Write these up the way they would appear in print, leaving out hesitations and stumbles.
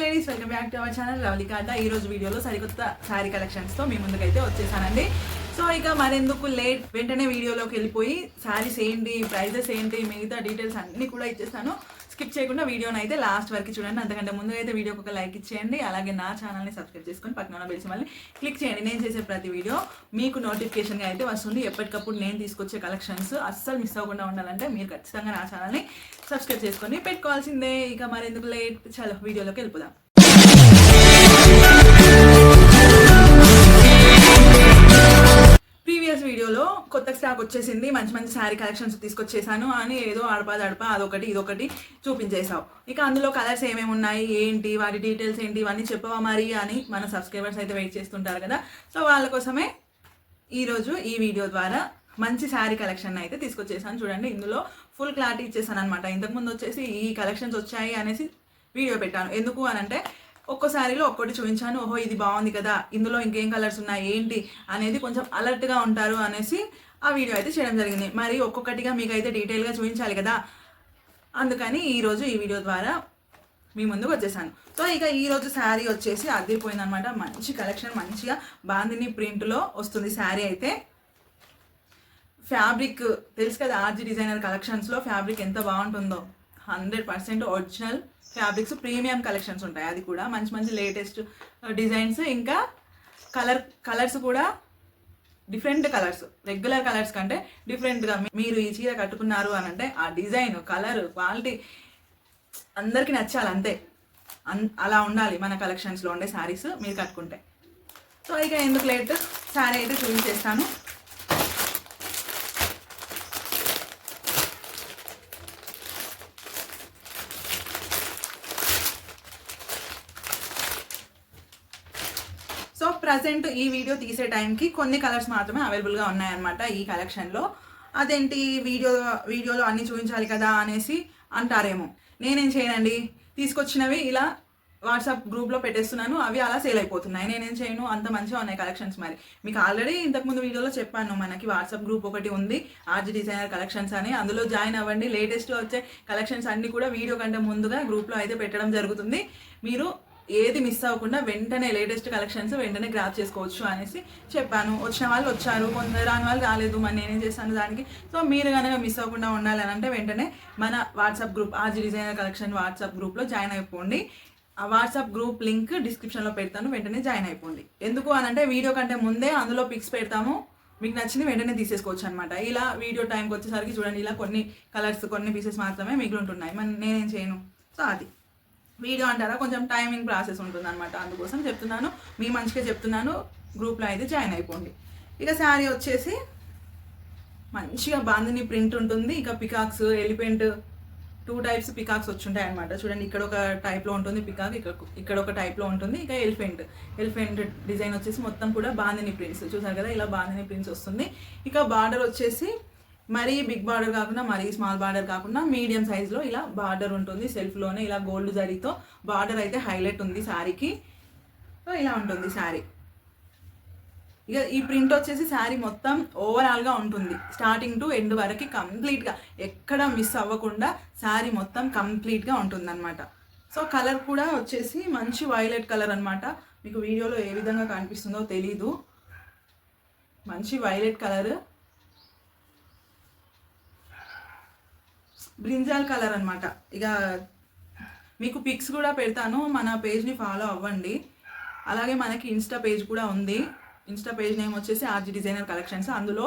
Ladies, welcome back to our channel లవ్లీకాట. ఈ రోజు వీడియోలో సరికొత్త శారీ కలెక్షన్స్తో మీ ముందుకైతే వచ్చేసానండి. సో ఇక మరెందుకు లేట్, వెంటనే వీడియోలోకి వెళ్ళిపోయి శారీస్ ఏంటి, ప్రైజెస్ ఏంటి, మిగతా డీటెయిల్స్ అన్నీ కూడా ఇచ్చేస్తాను. స్కిప్ చేయకుండా వీడియోని అయితే లాస్ట్ వరకు చూడండి. అంతకంటే ముందు అయితే వీడియోకి ఒక లైక్ ఇచ్చేయండి. అలాగే నా ఛానల్ని సబ్స్క్రైబ్ చేసుకొని పక్కన బెల్ సింబల్ని క్లిక్ చేయండి. నేను చేసే ప్రతి వీడియో మీకు నోటిఫికేషన్గా అయితే వస్తుంది. ఎప్పటికప్పుడు నేను తీసుకొచ్చే కలెక్షన్స్ అస్సలు మిస్ అవ్వకుండా ఉండాలంటే మీరు ఖచ్చితంగా నా ఛానల్ని సబ్స్క్రైబ్ చేసుకొని పెట్టుకోవాల్సిందే. ఇక మరెందుకు లేట్, చాలా వీడియోలోకి వెళ్ళిపోదాం. ప్రీవియస్ వీడియోలో కొత్త స్టాక్ వచ్చేసింది, మంచి మంచి శారీ కలెక్షన్స్ తీసుకొచ్చేసాను అని ఏదో అడపా అదొకటి ఇదొకటి చూపించేసావు. ఇక అందులో కలర్స్ ఏమేమి ఉన్నాయి, ఏంటి, వాటి డీటెయిల్స్ ఏంటి, ఇవన్నీ చెప్పవా మరి అని మన సబ్స్క్రైబర్స్ అయితే వెయిట్ చేస్తుంటారు కదా. సో వాళ్ళ కోసమే ఈరోజు ఈ వీడియో ద్వారా మంచి శారీ కలెక్షన్ అయితే తీసుకొచ్చేసాను. చూడండి, ఇందులో ఫుల్ క్లారిటీ ఇచ్చేసాను అనమాట. ఇంతకుముందు వచ్చేసి ఈ కలెక్షన్స్ వచ్చాయి అనేసి వీడియో పెట్టాను. ఎందుకు అని అంటే ఒక్కో శారీలో ఒక్కటి చూపించాను. ఓహో ఇది బాగుంది కదా, ఇందులో ఇంకేం కలర్స్ ఉన్నాయి ఏంటి అనేది కొంచెం అలర్ట్గా ఉంటారు అనేసి ఆ వీడియో అయితే చేయడం జరిగింది. మరి ఒక్కొక్కటిగా మీకు అయితే డీటెయిల్గా చూపించాలి కదా, అందుకని ఈరోజు ఈ వీడియో ద్వారా మీ ముందుకు వచ్చేసాను. సో ఇక ఈరోజు శారీ వచ్చేసి అదిరిపోయిందనమాట. మంచి కలెక్షన్, మంచిగా బాందిని ప్రింట్లో వస్తుంది శారీ అయితే. ఫ్యాబ్రిక్ తెలుసు కదా, ఆర్జీ డిజైనర్ కలెక్షన్స్లో ఫ్యాబ్రిక్ ఎంత బాగుంటుందో. 100% ఒరిజినల్ ఫ్యాబ్రిక్స్, ప్రీమియం కలెక్షన్స్ ఉంటాయి. అది కూడా మంచి మంచి లేటెస్ట్ డిజైన్స్, ఇంకా కలర్స్ కూడా డిఫరెంట్ కలర్స్, రెగ్యులర్ కలర్స్ కంటే డిఫరెంట్గా. మీరు ఈ చీర కట్టుకున్నారు అని అంటే ఆ డిజైన్, కలర్, క్వాలిటీ అందరికీ నచ్చాలి అంతే. అలా ఉండాలి మన కలెక్షన్స్లో ఉండే శారీస్ మీరు కట్టుకుంటే. సో ఇక ఎందుకు లేట్, శారీ అయితే చూపించేస్తాను. సో ప్రజెంట్ ఈ వీడియో తీసే టైంకి కొన్ని కలర్స్ మాత్రమే అవైలబుల్గా ఉన్నాయన్నమాట ఈ కలెక్షన్లో. అదేంటి వీడియోలో అన్నీ చూపించాలి కదా అనేసి అంటారేమో. నేనేం చేయనండి, తీసుకొచ్చినవి ఇలా వాట్సాప్ గ్రూప్లో పెట్టేస్తున్నాను, అవి అలా సేల్ అయిపోతున్నాయి. నేనేం చేయను, అంత మంచిగా ఉన్నాయి కలెక్షన్స్. మరి మీకు ఆల్రెడీ ఇంతకుముందు వీడియోలో చెప్పాను, మనకి వాట్సాప్ గ్రూప్ ఒకటి ఉంది, ఆర్జీ డిజైనర్ కలెక్షన్స్ అని. అందులో జాయిన్ అవ్వండి. లేటెస్ట్ వచ్చే కలెక్షన్స్ అన్నీ కూడా వీడియో కంటే ముందుగా గ్రూప్లో అయితే పెట్టడం జరుగుతుంది. మీరు ఏది మిస్ అవ్వకుండా వెంటనే లేటెస్ట్ కలెక్షన్స్ వెంటనే గ్రాప్ చేసుకోవచ్చు అనేసి చెప్పాను. వచ్చిన వాళ్ళు వచ్చారు, కొందరు రాని వాళ్ళు రాలేదు. మరి నేనేం చేస్తాను దానికి. సో మీరు కనుక మిస్ అవ్వకుండా ఉండాలని అంటే వెంటనే మన WhatsApp group, RG designer collection WhatsApp గ్రూప్లో జాయిన్ అయిపోండి. ఆ వాట్సాప్ గ్రూప్ లింక్ డిస్క్రిప్షన్లో పెడతాను, వెంటనే జాయిన్ అయిపోండి. ఎందుకు అని అంటే వీడియో కంటే ముందే అందులో పిక్స్ పెడతాము, మీకు నచ్చింది వెంటనే తీసేసుకోవచ్చు అనమాట. ఇలా వీడియో టైంకి వచ్చేసరికి చూడండి, ఇలా కొన్ని కలర్స్, కొన్ని పీసెస్ మాత్రమే మిగిలి ఉంటున్నాయి. మరి నేనేం చేయను. సో అది వీడియో అంటారా, కొంచెం టైమింగ్ ప్రాసెస్ ఉంటుంది అనమాట. అందుకోసం చెప్తున్నాను, మీ మంచిగా చెప్తున్నాను. గ్రూప్లో అయితే జాయిన్ అయిపోండి. ఇక శారీ వచ్చేసి మంచిగా బాందిని ప్రింట్ ఉంటుంది. ఇక పికాక్స్, ఎలిఫెంట్, 2 టైప్స్ పికాక్స్ వచ్చుంటాయి అనమాట. చూడండి, ఇక్కడ ఒక టైప్లో ఉంటుంది పికాక్, ఇక్కడ ఒక టైప్లో ఉంటుంది. ఇక ఎలిఫెంట్ డిజైన్ వచ్చేసి మొత్తం కూడా బాందిని ప్రింట్స్ చూసారు కదా, ఇలా బాందిని ప్రింట్స్ వస్తుంది. ఇక బార్డర్ వచ్చేసి మరీ బిగ్ బార్డర్ కాకుండా మరీ స్మాల్ బార్డర్ కాకుండా మీడియం సైజ్లో ఇలా బార్డర్ ఉంటుంది. సెల్ఫ్లోనే ఇలా గోల్డ్ జరీతో బార్డర్ అయితే హైలైట్ ఉంది శారీకి. సో ఇలా ఉంటుంది శారీ. ఇక ఈ ప్రింట్ వచ్చేసి శారీ మొత్తం ఓవరాల్గా ఉంటుంది, స్టార్టింగ్ టు ఎండ్ వరకు కంప్లీట్గా, ఎక్కడ మిస్ అవ్వకుండా శారీ మొత్తం కంప్లీట్గా ఉంటుంది అనమాట. సో కలర్ కూడా వచ్చేసి మంచి వైలెట్ కలర్ అనమాట. మీకు వీడియోలో ఏ విధంగా కనిపిస్తుందో తెలీదు, మంచి వైలెట్ కలర్, బ్రింజాల్ కలర్ అనమాట. ఇక మీకు పిక్స్ కూడా పెడతాను, మన పేజ్ని ఫాలో అవ్వండి. అలాగే మనకి ఇన్స్టా పేజ్ కూడా ఉంది. ఇన్స్టా పేజ్ నేమ్ వచ్చేసి ఆర్జీ డిజైనర్ కలెక్షన్స్. అందులో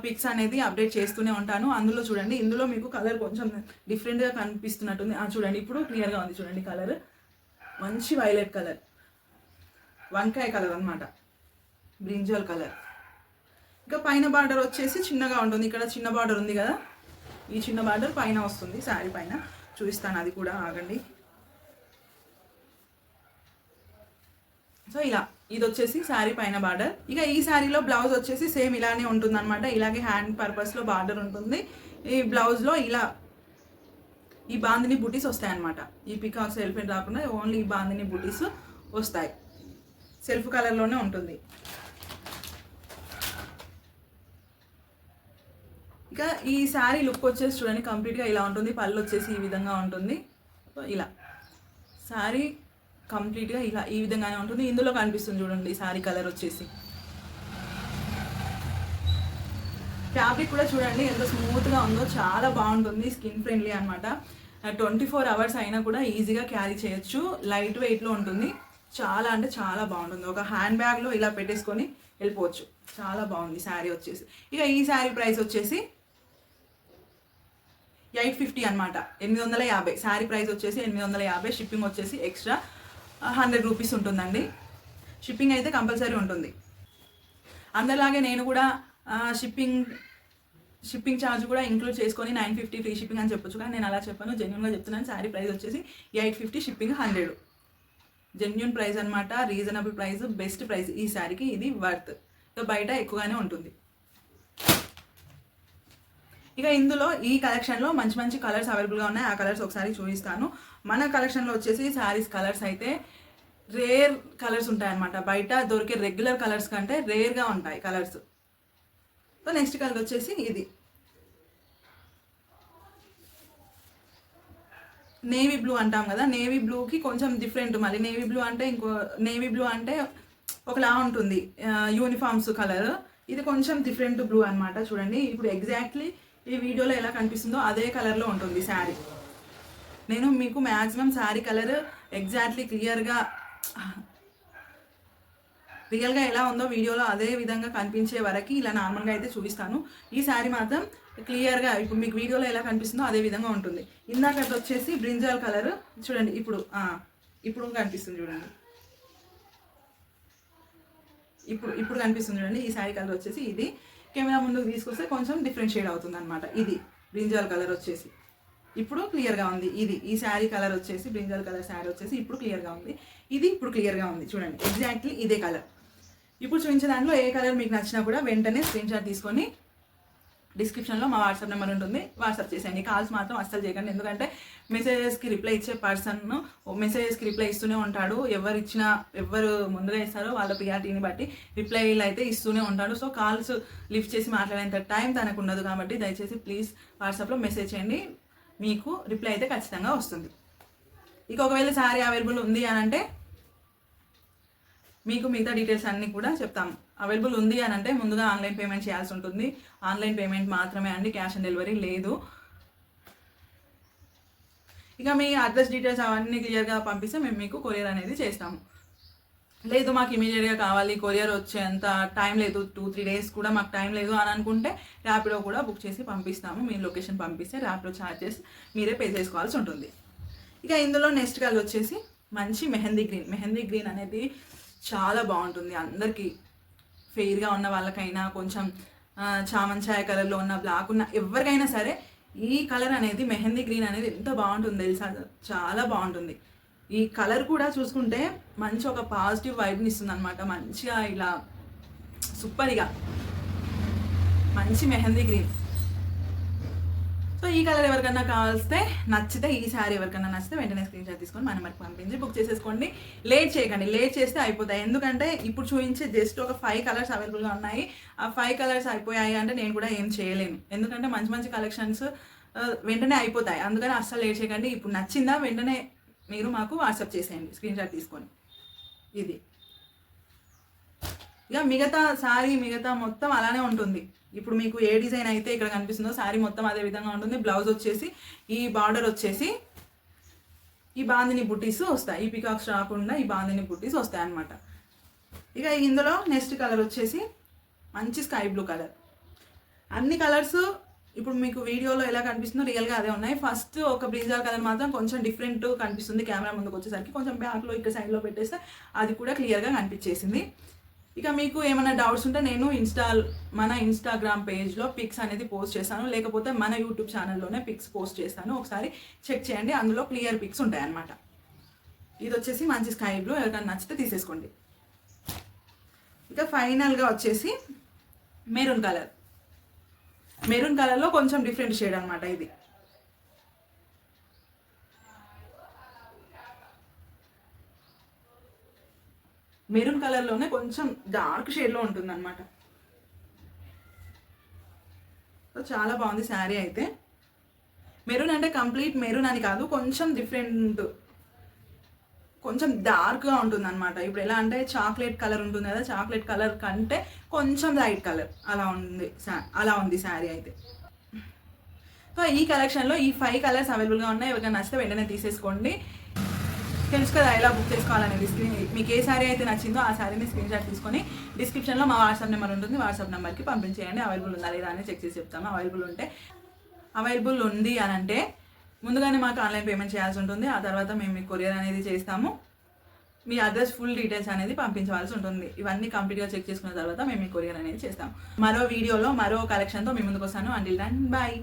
పిక్స్ అనేది అప్డేట్ చేస్తూనే ఉంటాను. అందులో చూడండి, ఇందులో మీకు కలర్ కొంచెం డిఫరెంట్గా కనిపిస్తున్నట్టుంది. చూడండి, ఇప్పుడు క్లియర్గా ఉంది. చూడండి, కలర్ మంచి వైలెట్ కలర్, వంకాయ కలర్ అనమాట, బ్రింజాల్ కలర్. ఇక పైన బార్డర్ వచ్చేసి చిన్నగా ఉంటుంది. ఇక్కడ చిన్న బార్డర్ ఉంది కదా, ఈ చిన్న బార్డర్ పైన వస్తుంది శారీ పైన. చూపిస్తాను అది కూడా, ఆగండి. సో ఇలా ఇది వచ్చేసి శారీ పైన బార్డర్. ఇక ఈ శారీలో బ్లౌజ్ వచ్చేసి సేమ్ ఇలానే ఉంటుంది అనమాట. ఇలాగే హ్యాండ్ పర్పస్లో బార్డర్ ఉంటుంది. ఈ బ్లౌజ్లో ఇలా ఈ బాందిని బుటీస్ వస్తాయి అనమాట. ఈ పికాక్స్, ఎలిఫెంట్ రాకుండా ఓన్లీ ఈ బాందిని బుటీస్ వస్తాయి. సెల్ఫ్ కలర్లోనే ఉంటుంది. ఇక ఈ శారీ లుక్ వచ్చేసి చూడండి, కంప్లీట్గా ఇలా ఉంటుంది. పళ్ళు వచ్చేసి ఈ విధంగా ఉంటుంది. సో ఇలా శారీ కంప్లీట్గా ఇలా ఈ విధంగానే ఉంటుంది. ఇందులో కనిపిస్తుంది చూడండి శారీ కలర్ వచ్చేసి. ఫ్యాబ్రిక్ కూడా చూడండి ఎంత స్మూత్గా ఉందో, చాలా బాగుంటుంది, స్కిన్ ఫ్రెండ్లీ అనమాట. 24 hours అయినా కూడా ఈజీగా క్యారీ చేయొచ్చు. లైట్ వెయిట్లో ఉంటుంది, చాలా అంటే చాలా బాగుంటుంది. ఒక హ్యాండ్ బ్యాగ్లో ఇలా పెట్టేసుకొని వెళ్ళిపోవచ్చు. చాలా బాగుంది శారీ వచ్చేసి. ఇక ఈ శారీ ప్రైస్ వచ్చేసి 850 అనమాట, 850. శారీ ప్రైస్ వచ్చేసి 850. షిప్పింగ్ వచ్చేసి ఎక్స్ట్రా 100 రూపీస్ ఉంటుందండి. షిప్పింగ్ అయితే కంపల్సరీ ఉంటుంది. అందరిలాగే నేను కూడా షిప్పింగ్ ఛార్జ్ కూడా ఇంక్లూడ్ చేసుకొని 950 ఫ్రీ షిప్పింగ్ అని చెప్పొచ్చు, కానీ నేను అలా చెప్పాను, జెన్యున్గా చెప్తున్నాను. శారీ ప్రైస్ వచ్చేసి 850, షిప్పింగ్ 100. జెన్యున్ ప్రైస్ అనమాట, రీజనబుల్ ప్రైస్, బెస్ట్ ప్రైస్. ఈ శారీకి ఇది వర్త్. ఇక బయట ఎక్కువగానే ఉంటుంది. ఇక ఇందులో ఈ కలెక్షన్లో మంచి మంచి కలర్స్ అవైలబుల్గా ఉన్నాయి. ఆ కలర్స్ ఒకసారి చూపిస్తాను. మన కలెక్షన్లో వచ్చేసి శారీస్ కలర్స్ అయితే రేర్ కలర్స్ ఉంటాయన్నమాట. బయట దొరికే రెగ్యులర్ కలర్స్ కంటే రేర్గా ఉంటాయి కలర్స్. సో నెక్స్ట్ కలర్ వచ్చేసి ఇది నేవీ బ్లూ అంటాం కదా, నేవీ బ్లూకి కొంచెం డిఫరెంట్. మళ్ళీ నేవీ బ్లూ అంటే ఒకలా ఉంటుంది యూనిఫామ్స్ కలర్. ఇది కొంచెం డిఫరెంట్ బ్లూ అనమాట. చూడండి ఇప్పుడు ఎగ్జాక్ట్లీ ఈ వీడియోలో ఎలా కనిపిస్తుందో అదే కలర్లో ఉంటుంది శారీ. నేను మీకు మ్యాక్సిమం శారీ కలర్ ఎగ్జాక్ట్లీ రియల్గా ఎలా ఉందో వీడియోలో అదే విధంగా కనిపించే వరకు ఇలా నార్మల్గా అయితే చూపిస్తాను. ఈ శారీ మాత్రం క్లియర్గా ఇప్పుడు మీకు వీడియోలో ఎలా కనిపిస్తుందో అదే విధంగా ఉంటుంది. ఇందాకటి వచ్చేసి బ్రింజాల్ కలర్ చూడండి, ఇప్పుడు కనిపిస్తుంది చూడండి, ఇప్పుడు కనిపిస్తుంది చూడండి. ఈ శారీ కలర్ వచ్చేసి ఇది కెమెరా ముందుకు తీసుకొస్తే కొంచెం డిఫరెంట్ షేడ్ అవుతుంది అనమాట. ఇది బ్రింజాల్ కలర్ వచ్చేసి ఇప్పుడు క్లియర్గా ఉంది. ఈ శారీ కలర్ వచ్చేసి బ్రింజాల్ కలర్ శారీ వచ్చేసి ఇప్పుడు క్లియర్గా ఉంది. ఇది ఇప్పుడు క్లియర్గా ఉంది చూడండి, ఎగ్జాక్ట్లీ ఇదే కలర్. ఇప్పుడు చూపించే దాంట్లో ఏ కలర్ మీకు నచ్చినా కూడా వెంటనే స్క్రీన్ షాట్ తీసుకొని డిస్క్రిప్షన్లో మా వాట్సాప్ నెంబర్ ఉంటుంది, వాట్సాప్ చేసేయండి. కాల్స్ మాత్రం అస్సలు చేయకండి, ఎందుకంటే మెసేజెస్కి రిప్లై ఇచ్చే పర్సన్ మెసేజెస్కి రిప్లై ఇస్తూనే ఉంటాడు. ఎవరు ముందుగా ఇస్తారో వాళ్ళ ప్రియారిటీని బట్టి రిప్లైలు అయితే ఇస్తూనే ఉంటాడు. సో కాల్స్ లిఫ్ట్ చేసి మాట్లాడేంత టైం తనకు ఉండదు, కాబట్టి దయచేసి ప్లీజ్ వాట్సాప్లో మెసేజ్ చేయండి, మీకు రిప్లై అయితే ఖచ్చితంగా వస్తుంది. ఇక ఒకవేళ శారీ అవైలబుల్ ఉంది అని అంటే మీకు మిగతా డీటెయిల్స్ అన్నీ కూడా చెప్తాము. అవైలబుల్ ఉంది అని అంటే ముందుగా ఆన్లైన్ పేమెంట్ చేయాల్సి ఉంటుంది. ఆన్లైన్ పేమెంట్ మాత్రమే అండి, క్యాష్ ఆన్ డెలివరీ లేదు. ఇక మీ అడ్రస్ డీటెయిల్స్ అవన్నీ క్లియర్గా పంపిస్తే మేము మీకు కొరియర్ అనేది చేస్తాము. లేదు మాకు ఇమీడియట్గా కావాలి, కొరియర్ వచ్చేంత టైం లేదు, 2-3 days కూడా మాకు టైం లేదు అని అనుకుంటే ర్యాపిడో కూడా బుక్ చేసి పంపిస్తాము. మీరు లొకేషన్ పంపిస్తే ర్యాపిడో ఛార్జెస్ మీరే పే చేసుకోవాల్సి ఉంటుంది. ఇక ఇందులో నెక్స్ట్ కలర్ వచ్చేసి మంచి మెహందీ గ్రీన్ అనేది చాలా బాగుంటుంది. అందరికీ ఫెయిర్గా ఉన్న వాళ్ళకైనా, కొంచెం చామంచాయ కలర్లో ఉన్న, బ్లాక్ ఉన్న ఎవరికైనా సరే ఈ కలర్ అనేది మెహందీ గ్రీన్ అనేది ఎంత బాగుంటుంది తెలుసా, చాలా బాగుంటుంది. ఈ కలర్ కూడా చూసుకుంటే మంచి ఒక పాజిటివ్ వైబ్ని ఇస్తుంది అనమాట. మంచిగా ఇలా సూపర్గా మంచి మెహందీ గ్రీన్. సో ఈ కలర్ ఎవరికన్నా కావాల్స్తే నచ్చితే, ఈ శారీ ఎవరికన్నా నచ్చితే వెంటనే స్క్రీన్ షాట్ తీసుకొని మన మనకి పంపించి బుక్ చేసేసుకోండి. లేట్ చేయకండి, లేట్ చేస్తే అయిపోతాయి. ఎందుకంటే ఇప్పుడు చూపించే జస్ట్ ఒక 5 కలర్స్ అవైలబుల్గా ఉన్నాయి. ఆ 5 కలర్స్ అయిపోయాయి అంటే నేను కూడా ఏం చేయలేను, ఎందుకంటే మంచి మంచి కలెక్షన్స్ వెంటనే అయిపోతాయి. అందుకని అస్సలు లేట్ చేయకండి. ఇప్పుడు నచ్చిందా వెంటనే మీరు మాకు వాట్సాప్ చేసేయండి స్క్రీన్ షాట్ తీసుకొని. ఇది ఇక మిగతా మొత్తం అలానే ఉంటుంది. ఇప్పుడు మీకు ఏ డిజైన్ అయితే ఇక్కడ కనిపిస్తుందో శారీ మొత్తం అదే విధంగా ఉంటుంది. బ్లౌజ్ వచ్చేసి ఈ బార్డర్ వచ్చేసి ఈ బాందిని బుట్టీస్ వస్తాయి, ఈ పికాక్స్ రాకుండా ఈ బాందిని బుట్టీస్ వస్తాయి అన్నమాట. ఇక ఇందులో నెక్స్ట్ కలర్ వచ్చేసి మంచి స్కై బ్లూ కలర్. అన్ని కలర్స్ ఇప్పుడు మీకు వీడియోలో ఎలా కనిపిస్తుందో రియల్గా అదే ఉన్నాయి. ఫస్ట్ ఒక బ్రింజాల్ కలర్ మాత్రం కొంచెం డిఫరెంట్ కనిపిస్తుంది కెమెరా ముందుకు వచ్చేసరికి. కొంచెం బ్యాక్లో ఇక్కడ సైడ్లో పెట్టేస్తే అది కూడా క్లియర్గా కనిపించేసింది. ఇక మీకు ఏమైనా డౌట్స్ ఉంటే నేను మన ఇన్స్టాగ్రామ్ పేజ్లో పిక్స్ అనేది పోస్ట్ చేస్తాను, లేకపోతే మన యూట్యూబ్ ఛానల్లోనే పిక్స్ పోస్ట్ చేస్తాను, ఒకసారి చెక్ చేయండి. అందులో క్లియర్ పిక్స్ ఉంటాయి అన్నమాట. ఇది వచ్చేసి మంచి స్కై బ్లూ, ఎవరికైనా నచ్చితే తీసేసుకోండి. ఇక ఫైనల్గా వచ్చేసి మెరూన్ కలర్లో కొంచెం డిఫరెంట్ షేడ్ అనమాట. ఇది మెరూన్ కలర్లోనే కొంచెం డార్క్ షేడ్లో ఉంటుంది అనమాట. సో చాలా బాగుంది శారీ అయితే. మెరూన్ అంటే కంప్లీట్ మెరూన్ అని కాదు, కొంచెం డిఫరెంట్ కొంచెం డార్క్గా ఉంటుంది అనమాట. ఇప్పుడు ఎలా అంటే చాక్లెట్ కలర్ ఉంటుంది కదా, చాక్లెట్ కలర్ కంటే కొంచెం లైట్ కలర్ అలా ఉంది శారీ అయితే. సో ఈ కలెక్షన్లో ఈ 5 కలర్స్ అవైలబుల్గా ఉన్నాయి. ఎవరికైనా నచ్చితే వెంటనే తీసేసుకోండి. తెలుసు కదా ఎలా బుక్ చేసుకోవాలనేది. మీకు ఏ శారీ అయితే నచ్చిందో ఆ శారీని స్క్రీన్ షాట్ తీసుకొని డిస్క్రిప్షన్లో మా వాట్సాప్ నెంబర్ ఉంటుంది, వాట్సాప్ నెంబర్కి పంపించేయండి. అవైలబుల్ ఉందా లేదా అని చెక్ చేసి చెప్తాము. అవైలబుల్ ఉంది అని అంటే ముందుగానే మాకు ఆన్లైన్ పేమెంట్ చేయాల్సి ఉంటుంది. ఆ తర్వాత మేము మీకు కొరియర్ అనేది చేస్తాము. మీ అడ్రస్ ఫుల్ డీటెయిల్స్ అనేది పంపించవలసి ఉంటుంది. ఇవన్నీ కంప్లీట్గా చెక్ చేసుకున్న తర్వాత మేము మీ కొరియర్ అనేది చేస్తాము. మరో వీడియోలో మరో కలెక్షన్తో మీ ముందుకు వస్తాను. Until then bye.